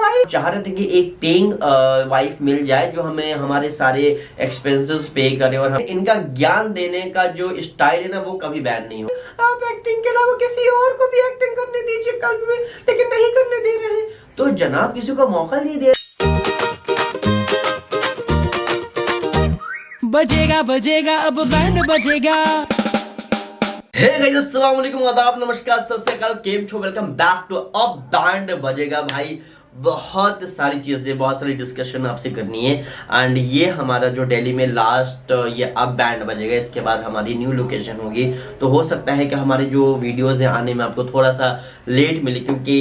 भाई। चाह रहे थे कि एक पेइंग वाइफ मिल जाए जो हमें हमारे सारे एक्सपेंसेस पे करे और इनका ज्ञान देने का जो स्टाइल है ना वो कभी बैन नहीं हो। आप एक्टिंग के अलावा किसी और को भी एक्टिंग करने दीजिए कल में, लेकिन नहीं करने दे रहे हैं। तो जनाब किसी को मौका नहीं दे। बजेगा बजेगा अब बैंड बजेगा। हे गाइस, अस्सलाम वालेकुम, आदाब, नमस्कार, सत श्री अकाल, केम छो, वेलकम बैक टू अब बैंड बजेगा। भाई बहुत सारी चीजें, बहुत सारी डिस्कशन आपसे करनी है। एंड ये हमारा जो दिल्ली में लास्ट ये अब बैंड बजेगा, इसके बाद हमारी न्यू लोकेशन होगी। तो हो सकता है कि हमारी जो वीडियोस है आने में आपको थोड़ा सा लेट मिले, क्योंकि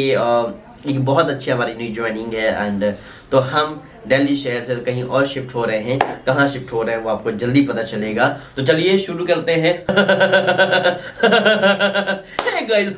एक बहुत अच्छी हमारी न्यू ज्वाइनिंग है। एंड तो हम दिल्ली शहर से कहीं और शिफ्ट हो रहे हैं। कहाँ शिफ्ट हो रहे हैं वो आपको जल्दी पता चलेगा। तो चलिए शुरू करते हैं। hey guys,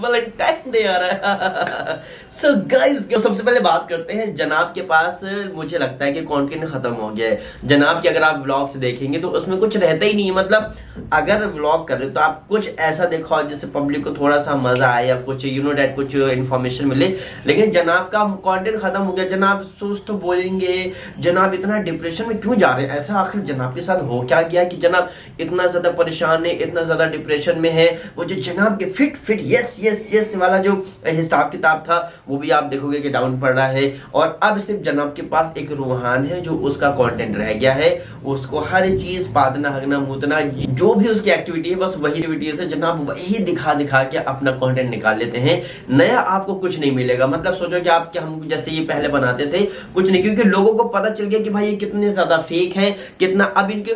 वैलेंटाइन डे आ रहा है। So guys, सबसे पहले बात करते हैं जनाब के पास। मुझे लगता है कि कंटेंट खत्म हो गया है जनाब के। अगर आप व्लॉग्स देखेंगे तो उसमें कुछ रहता ही नहीं है। मतलब अगर व्लॉग कर रहे हो तो आप कुछ ऐसा दिखाओ जिससे पब्लिक को थोड़ा सा मजा आए या कुछ डेट कुछ इन्फॉर्मेशन मिले। लेकिन जनाब का कंटेंट खत्म हो गया। जनाब सोच तो बोलेंगे जनाब इतना डिप्रेशन में क्यों जा रहे हैं, ऐसा आखिर जनाब के साथ हो क्या गया कि जनाब इतना ज्यादा परेशान है, इतना ज्यादा डिप्रेशन में है। वो जो जनाब के फिट यस यस यस वाला जो हिसाब किताब था वो भी आप देखोगे कि डाउन पड़ रहा है। और अब सिर्फ जनाब के पास एक रूहान है जो उसका कंटेंट रह गया है। उसको हर चीज पादना हगना मूतना जो भी उसकी एक्टिविटी है बस वही एक्टिविटीज है। जनाब वही दिखा दिखा के अपना कंटेंट निकाल लेते हैं। नया आपको कुछ नहीं मिलेगा। मतलब सोचो कि आप क्या हम जैसे ये पहले बनाते थे कुछ नहीं, क्योंकि लोगों को पता चल गया कि भाई ये कितने ज्यादा फेक हैं, कितना अब इनके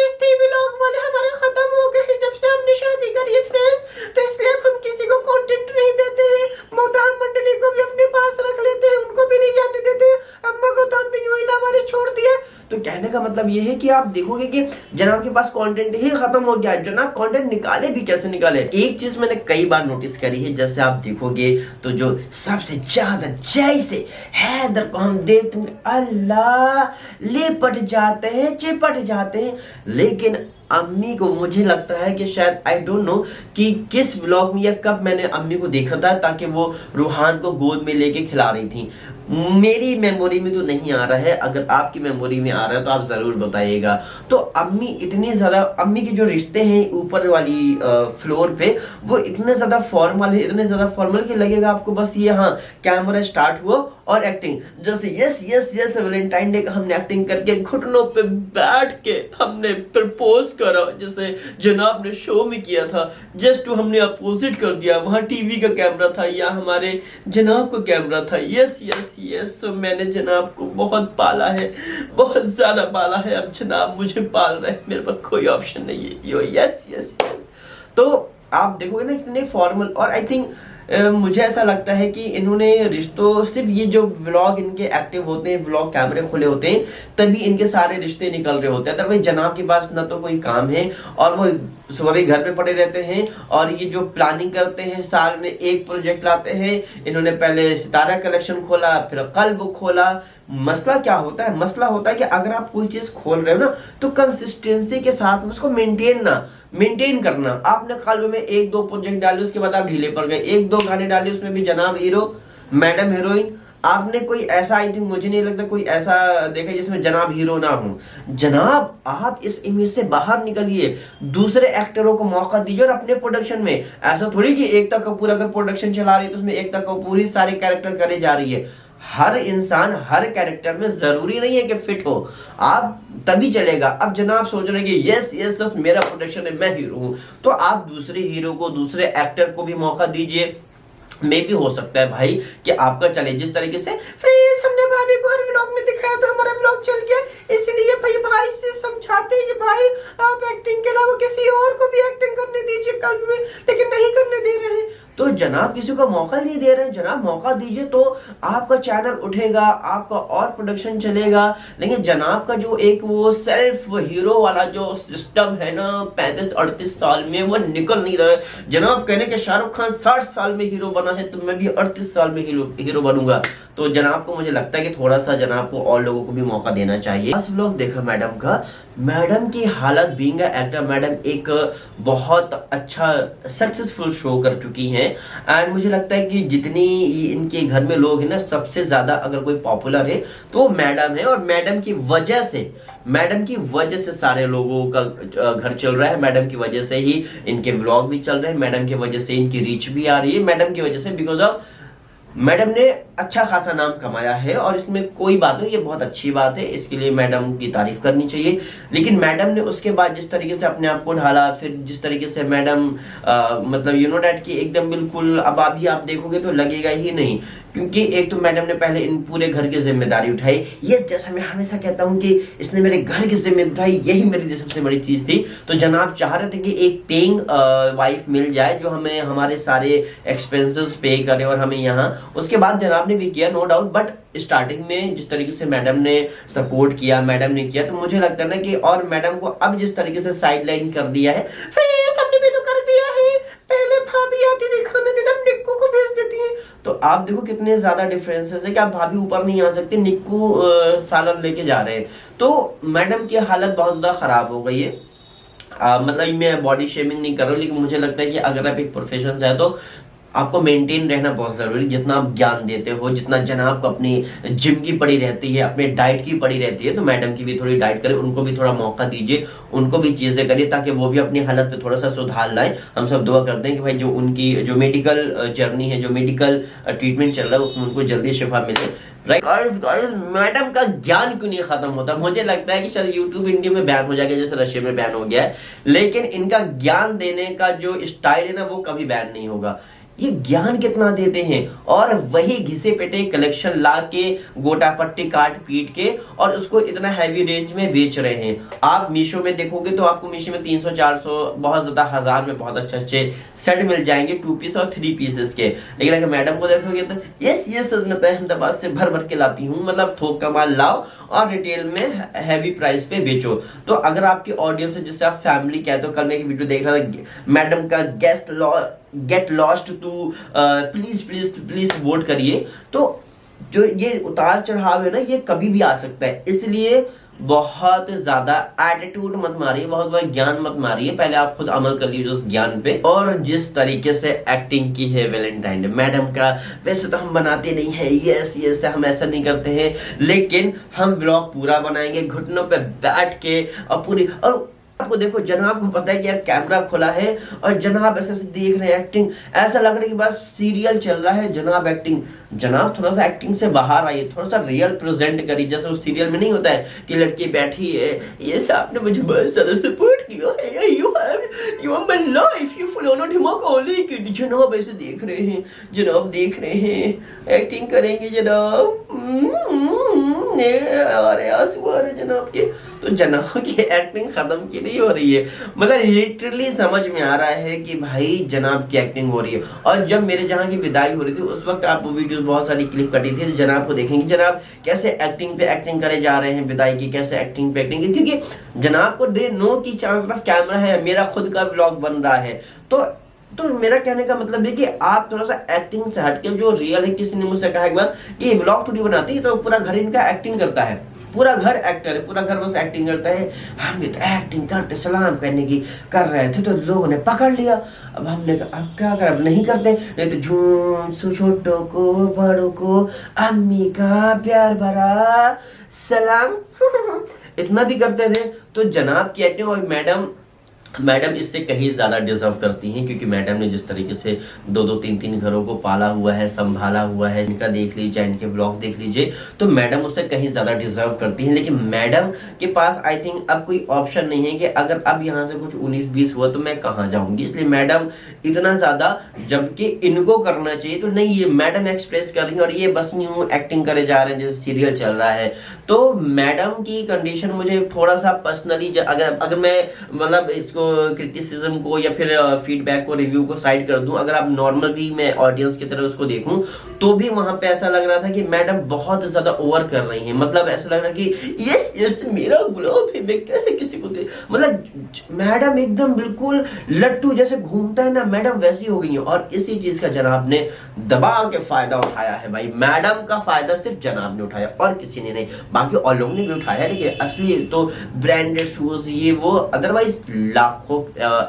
रिश्ते भी लोग वाले हमारे खत्म हो गए हैं जब से हमने शादी करी है फ्रेंड्स। तो इसलिए हम किसी को कंटेंट नहीं देते हैं। मोहतरम मंडली को भी अपने पास रख लेते हैं, उनको भी नहीं जाने देते। अम्मा को तो हमने यूं ही लावारिस छोड़ दिया। तो कहने का मतलब ये है कि आप देखोगे कि जनाब के पास कंटेंट ही खत्म हो गया है। जनाब कंटेंट निकाले भी कैसे निकाले। एक चीज मैंने कई बार नोटिस करी है, जैसे आप देखोगे तो जो सबसे ज्यादा जैसे हैदर को हम देखते हैं अल्लाह लिपट जाते हैं, चिपट जाते हैं। लेकिन अम्मी को मुझे लगता है कि शायद आई डोंट नो कि किस व्लॉग में या कब मैंने अम्मी को देखा था ताकि वो रूहान को गोद में लेके खिला रही थी। मेरी मेमोरी में तो नहीं आ रहा है। अगर आपकी मेमोरी में आ रहा है तो आप जरूर बताइएगा। तो अम्मी इतनी ज्यादा, अम्मी के जो रिश्ते हैं ऊपर वाली फ्लोर पे वो इतने ज्यादा फॉर्मल है, इतने ज्यादा फॉर्मल कि लगेगा आपको बस ये हाँ कैमरा स्टार्ट हुआ और एक्टिंग। जैसे yes yes yes Valentine day का हमने एक्टिंग करके घुटनों पे बैठ के हमने प्रपोज करा, जैसे जनाब ने शो में किया था। जस्ट हमने अपोजिट कर दिया। वहां टीवी का कैमरा था या हमारे जनाब का कैमरा था। यस यस यस मैंने जनाब को बहुत पाला है, बहुत ज्यादा पाला है। अब जनाब मुझे पाल रहे हैं, मेरे पास कोई ऑप्शन नहीं है। यो यस यस यस। तो आप देखोगे ना इतने फॉर्मल। और आई थिंक मुझे ऐसा लगता है कि इन्होंने रिश्तों सिर्फ ये जो व्लॉग इनके एक्टिव होते हैं, व्लॉग कैमरे खुले होते हैं तभी इनके सारे रिश्ते निकल रहे होते हैं। अदरवाइज जनाब के पास ना तो कोई काम है और वो सुबह भी घर पे पड़े रहते हैं। और ये जो प्लानिंग करते हैं, साल में एक प्रोजेक्ट लाते हैं। इन्होंने पहले सितारा कलेक्शन खोला, फिर कल्ब खोला। मसला क्या होता है? मसला होता है कि अगर आप कोई चीज खोल रहे हो ना तो कंसिस्टेंसी के साथ उसको मेंटेन करना। आपने कल्ब में एक दो प्रोजेक्ट डाले, उसके बाद आप ढीले पड़ गए। एक दो गाने डाले, उसमें भी जनाब हीरो मैडम हीरोइन। आपने कोई ऐसा, आई थिंक मुझे नहीं लगता कोई ऐसा देखा जिसमें जनाब हीरो ना हो। जनाब आप इस इमेज से बाहर निकलिए, दूसरे एक्टरों को मौका दीजिए और अपने प्रोडक्शन में। ऐसा थोड़ी कि एकता कपूर अगर प्रोडक्शन चला रही है तो उसमें एकता कपूर ही सारे कैरेक्टर करे जा रही है। हर इंसान हर कैरेक्टर में जरूरी नहीं है कि फिट हो, आप तभी चलेगा। अब जनाब सोच रहे हैं कि यस यस यस मेरा प्रोडक्शन है, मैं हीरो हूं, तो आप दूसरे हीरो को, दूसरे एक्टर को भी मौका दीजिए। मे भी हो सकता है भाई कि आपका चले। जिस तरीके से फ्रेंड्स हमने भाभी को हर व्लॉग में दिखाया तो हमारा व्लॉग चल गया, इसलिए भाई से समझाते हैं कि भाई आप एक्टिंग के अलावा किसी और को भी एक्टिंग करने दीजिए कल में, लेकिन नहीं करने दे रहे हैं। तो जनाब किसी को मौका ही नहीं दे रहे हैं। जनाब मौका दीजिए तो आपका चैनल उठेगा, आपका और प्रोडक्शन चलेगा। लेकिन जनाब का जो एक वो सेल्फ हीरो वाला जो सिस्टम है ना 35-38 साल में, वो निकल नहीं रहा है। जनाब कहने के शाहरुख खान 60 साल में हीरो बना है तो मैं भी 38 साल में हीरो बनूंगा। तो जनाब को मुझे लगता है कि थोड़ा सा जनाब को और लोगों को भी मौका देना चाहिए। बस लोग देखा मैडम का, मैडम की हालत बीइंग एक्टर, मैडम एक बहुत अच्छा सक्सेसफुल शो कर चुकी हैं। एंड मुझे लगता है कि जितनी इनके घर में लोग हैं ना, सबसे ज्यादा अगर कोई पॉपुलर है तो मैडम है, और मैडम की वजह से सारे लोगों का घर चल रहा है, मैडम की वजह से ही इनके व्लॉग भी चल रहे हैं, मैडम की वजह से इनकी रीच भी आ रही है, मैडम की वजह से, बिकॉज ऑफ मैडम ने अच्छा खासा नाम कमाया है, और इसमें कोई बात नहीं, ये बहुत अच्छी बात है, इसके लिए मैडम की तारीफ करनी चाहिए। लेकिन मैडम ने उसके बाद जिस तरीके से अपने आप को ढाला, फिर जिस तरीके से मैडम मतलब यू नो डैट की एकदम बिल्कुल, अब अभी आप देखोगे तो लगेगा ही नहीं, क्योंकि एक तो मैडम ने पहले इन पूरे घर की जिम्मेदारी उठाई, ये जैसा मैं हमेशा कहता हूं कि इसने मेरे घर की जिम्मेदारी उठाई, यही मेरे लिए सबसे बड़ी चीज थी। तो जनाब चाह रहे थे कि एक पेइंग वाइफ मिल जाए जो हमें हमारे सारे एक्सपेंसेस पे करे और हमें यहाँ, उसके बाद जनाब ने भी किया नो डाउट, बट स्टार्टिंग में जिस तरीके से मैडम ने सपोर्ट किया, मैडम ने किया, तो मुझे लगता है ना कि, और मैडम को अब जिस तरीके से साइडलाइन कर दिया है, फिर सबने भी तो कर दिया है, पहले भाभी आती थी खाना देती, अब निक्कू को भेज देती है, तो आप देखो कितने ज्यादा डिफरेंसेस है कि आप भाभी ऊपर नहीं आ सकते, निक्कू सालन लेके जा रहे हैं। तो मैडम की हालत बहुत ज्यादा खराब हो गई है। मतलब मैं बॉडी शेमिंग नहीं कर रहा हूँ, लेकिन मुझे लगता है कि अगर आप एक प्रोफेशन से है तो आपको मेंटेन रहना बहुत जरूरी, जितना आप ज्ञान देते हो, जितना जनाब को अपनी जिम की पड़ी रहती है, अपने डाइट की पड़ी रहती है, तो मैडम की भी थोड़ी डाइट करें, उनको भी थोड़ा मौका दीजिए, उनको भी चीजें करिए, ताकि वो भी अपनी हालत पे थोड़ा सा सुधार लाए। हम सब दुआ करते हैं कि भाई जो उनकी जो मेडिकल जर्नी है, जो मेडिकल ट्रीटमेंट चल रहा है, उसमें उनको जल्दी शिफा मिले। राइट गाइस, मैडम का ज्ञान क्यों नहीं खत्म होता? मुझे लगता है कि शायद यूट्यूब इंडिया में बैन हो जाएगा, जैसे रशिया में बैन हो गया है, लेकिन इनका ज्ञान देने का जो स्टाइल है ना, वो कभी बैन नहीं होगा। ये ज्ञान कितना देते हैं, और वही घिसे पेटे कलेक्शन ला के गोटा पट्टी काट पीट के और उसको इतना हैवी रेंज में बेच रहे हैं। आप मीशो में देखोगे तो आपको मीशो में 300-400 बहुत ज्यादा 1000 में बहुत अच्छे सेट मिल जाएंगे 2 पीस और 3 पीसेस के। लेकिन अगर मैडम को देखोगे तो ये सच में अहमदाबाद से भर भर के लाती हूँ, मतलब थोक का माल लाओ और रिटेल में हैवी प्राइस पे बेचो। तो अगर आपकी ऑडियंस है जिससे आप फैमिली कहते हो, कल मैं एक वीडियो देख रहा था, मैडम का get lost to please vote करिए। तो जो ये उतार चढ़ाव है ना, ये कभी भी आ सकता है, इसलिए बहुत ज्यादा एटीट्यूड मत मारिए, बहुत ज्यादा ज्ञान मत मारिए, पहले आप खुद अमल कर लीजिए उस ज्ञान पे। और जिस तरीके से एक्टिंग की है वैलेंटाइन डे मैडम का, वैसे तो हम बनाते नहीं है, यस हम ऐसा नहीं करते हैं, लेकिन हम व्लॉग पूरा बनाएंगे घुटनों पे बैठ के और पूरी। और आपको देखो, जनाब को पता है कि यार कैमरा खुला है और जनाब ऐसे देख रहे हैं, एक्टिंग ऐसा लग रहा है कि बस सीरियल चल रहा है, जनाब एक्टिंग। जनाब थोड़ा सा एक्टिंग से बाहर आइए, थोड़ा सा रियल प्रेजेंट करिए, जैसे उस सीरियल में नहीं होता है कि लड़की बैठी है, ये आपने मुझे बहुत ज्यादा सपोर्ट किया है, you are my life, you followed him only. जनाब ऐसे देख रहे हैं, जनाब देख रहे हैं, एक्टिंग करेंगे जनाब, अरे आंसू आ रहे जनाब के। तो जनाब की एक्टिंग खत्म की नहीं हो रही है, मतलब लिटरली समझ में आ रहा है कि भाई जनाब की एक्टिंग हो रही है। और जब मेरे जहाँ की विदाई हो रही थी उस वक्त आप वो वीडियो बहुत सारी क्लिप कटी थी, तो जनाब को देखेंगे, जनाब कैसे एक्टिंग पे एक्टिंग करे जा रहे हैं विदाई की, कैसे एक्टिंग पे एक्टिंग, क्योंकि जनाब को दे नो की चारों तरफ कैमरा है, मेरा खुद का व्लॉग बन रहा है। तो मेरा कहने का मतलब है कि आप थोड़ा सा एक्टिंग से हटके जो रियल है, किसी ने मुझसे कहा एक बार कि व्लॉग थोड़ी बनाती है तो पूरा घर इनका एक्टिंग करता है, पूरा घर एक्टर है, पूरा घर बस एक्टिंग करता है। हम तो एक्टिंग करते सलाम करने की कर रहे थे तो लोगों ने पकड़ लिया, अब हमने कहा अब क्या कर, अब नहीं करते, नहीं तो झूम सो छोटों को बड़ों को अम्मी का प्यार भरा सलाम इतना भी करते थे। तो जनाब की एक्टिंग, और मैडम इससे कहीं ज्यादा डिजर्व करती हैं, क्योंकि मैडम ने जिस तरीके से 2-2, 3-3 घरों को पाला हुआ है, संभाला हुआ है, इनका देख लीजिए, इनके ब्लॉग देख लीजिए, तो मैडम उससे कहीं ज्यादा डिजर्व करती हैं। लेकिन मैडम के पास आई थिंक अब कोई ऑप्शन नहीं है कि अगर अब यहाँ से कुछ 19-20 हुआ तो मैं कहाँ जाऊंगी, इसलिए मैडम इतना ज्यादा, जबकि इनको करना चाहिए तो नहीं, ये मैडम एक्सप्रेस कर रही है और ये बस यूं एक्टिंग करे जा रहे हैं जैसे सीरियल चल रहा है। तो मैडम की कंडीशन मुझे थोड़ा सा पर्सनली, अगर मैं मतलब इसको क्रिटिसिज्म को या फिर फीडबैक को, रिव्यू को साइड कर दूं, अगर आप नॉर्मल भी मैं ऑडियंस की तरह उसको देखूं, तो भी वहां पे ऐसा लग रहा था कि मैडम बहुत ज्यादा ओवर कर रही हैं। मतलब ऐसा लग रहा कि यस मेरा गुलाब है, मैं कैसे किसी को दे, मतलब मैडम एकदम बिल्कुल लट्टू जैसे घूमता है ना, मैडम वैसी हो गई है। और इसी चीज का जनाब ने दबा के फायदा उठाया है भाई, मैडम का फायदा सिर्फ जनाब ने उठाया और किसी ने नहीं। बाकी और लोगों ने भी उठाया, लेकिन असली तो ब्रांडेड शूज ये वो, अदरवाइज लाखों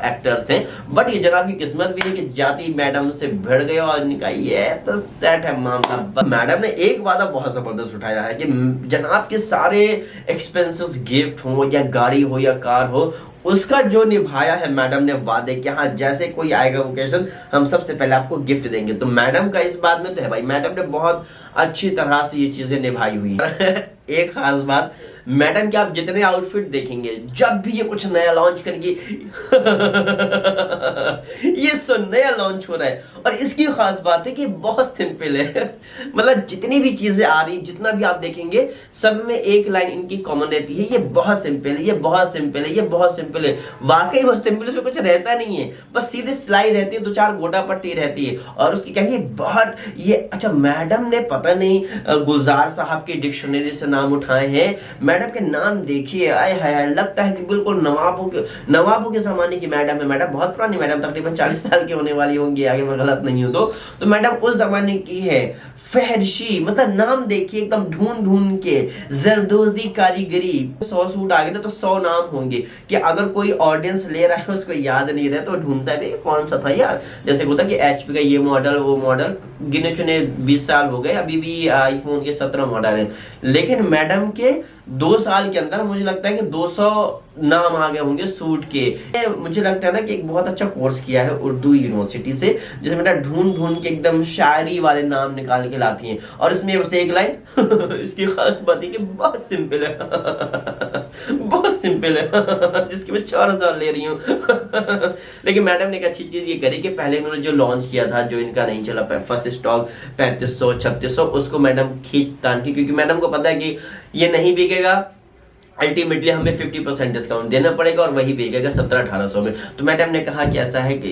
एक्टर्स हैं, बट ये जनाब की किस्मत भी है कि जाती मैडम से भिड़ गए और इनका ये तो सेट है मामला। मैडम ने एक वादा बहुत जबरदस्त उठाया है कि जनाब के सारे एक्सपेंसेस, गिफ्ट हो या गाड़ी हो या कार हो, उसका जो निभाया है मैडम ने वादे कि हाँ जैसे कोई आएगा ओकेजन हम सबसे पहले आपको गिफ्ट देंगे। तो मैडम का इस बात में तो है भाई, मैडम ने बहुत अच्छी तरह से ये चीजें निभाई हुई है। एक खास बात, मैडम के आप जितने आउटफिट देखेंगे जब भी ये कुछ नया लॉन्च करेंगी ये सो नया लॉन्च हो रहा है, और इसकी खास बात है कि बहुत सिंपल है। मतलब जितनी भी चीजें आ रही, जितना भी आप देखेंगे, सब में एक लाइन इनकी कॉमन रहती है, ये बहुत सिंपल है, ये बहुत सिंपल है, ये बहुत सिंपल है। वाकई वो सिंपल, उसमें कुछ रहता नहीं है, बस सीधे सिलाई रहती है, 2-4 गोटा पट्टी रहती है, और उसकी क्या बहुत ये अच्छा। मैडम ने पता नहीं गुलजार साहब की डिक्शनरी से नाम उठाए हैं, मैडम के नाम देखिए, आय हाय, लगता है कि बिल्कुल नवाबों के जमाने की मैडम है। मैडम बहुत पुरानी मैडम, तकरीबन 40 साल की होने वाली होंगी, आगे मैं गलत नहीं हूं तो मैडम उस जमाने की है। फहरशी, मतलब नाम देखिए एकदम ढूंढ के, जरदोजी कारीगरी। 100 सूट आ गए ना तो 100 नाम होंगे, कि अगर कोई ऑडियंस ले रहा है उसको याद नहीं रहे तो ढूंढता है कौन सा था यार। जैसे होता कि एचपी का ये मॉडल वो मॉडल, गिने चुने 20 साल हो गए, अभी भी आईफोन के 17 मॉडल है, लेकिन मैडम के 2 साल के अंदर मुझे लगता है कि 200 नाम आ गए होंगे सूट के। मुझे लगता है ना कि एक बहुत अच्छा कोर्स किया है उर्दू यूनिवर्सिटी से, जिसमें बेटा ढूंढ के एकदम शायरी वाले नाम निकाल के लाती हैं, और इसमें बस एक लाइन इसकी खास बात है कि बहुत सिंपल है बहुत सिंपल है, जिसकी मैं 4000 ले रही हूँ। लेकिन मैडम ने एक अच्छी चीज ये करी कि पहले इन्होंने जो लॉन्च किया था, जो इनका नहीं चला फर्स्ट स्टॉक 3500 3600, उसको मैडम खींच तान की, क्योंकि मैडम को पता है कि ये नहीं बिकेगा, अल्टीमेटली हमें 50% डिस्काउंट देना पड़ेगा और वही बिकेगा 1700-1800 में। तो मैडम ने कहा कि ऐसा है कि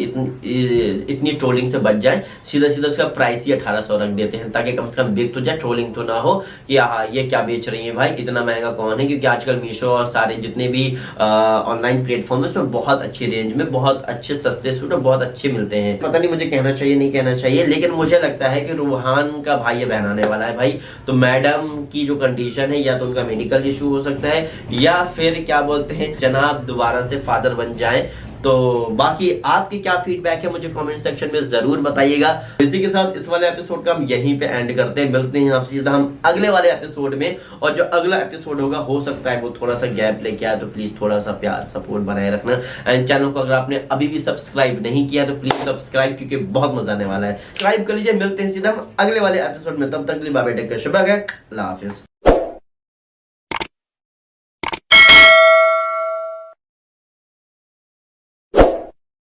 इतनी ट्रोलिंग से बच जाए, सीधा उसका प्राइस ही 1800 रख देते हैं, ताकि कम से कम बिक तो जाए, ट्रोलिंग तो ना हो कि हाँ ये क्या बेच रही है भाई, इतना महंगा कौन है। क्योंकि आजकल मीशो और सारे जितने भी ऑनलाइन प्लेटफॉर्म है उसमें बहुत अच्छी रेंज में बहुत अच्छे सस्ते सूट और बहुत अच्छे मिलते हैं। पता नहीं मुझे कहना चाहिए नहीं कहना चाहिए, लेकिन मुझे लगता है कि रूहान का भाई बहनाने वाला है भाई। तो मैडम की जो कंडीशन है, या तो उनका मेडिकल इशू हो सकता है, या फिर क्या बोलते हैं जनाब दोबारा से फादर बन जाएं। तो बाकी आपके क्या फीडबैक है मुझे कमेंट सेक्शन में जरूर बताइएगा। इसी के साथ इस वाले एपिसोड का हम यहीं पे एंड करते हैं, मिलते हैं आपसे सीधा हम अगले वाले एपिसोड में। और जो अगला एपिसोड होगा हो सकता है वो थोड़ा सा गैप लेके आए, तो प्लीज थोड़ा सा प्यार सपोर्ट बनाए रखना। एंड चैनल को अगर आपने अभी भी सब्सक्राइब नहीं किया तो प्लीज सब्सक्राइब, क्योंकि बहुत मजा आने वाला है। सब्सक्राइब कर लीजिए, मिलते हैं सीधा हम अगले वाले एपिसोड में, तब तक के लिए बाय बाय, टेक केयर, शुभ, अल्लाह हाफिज।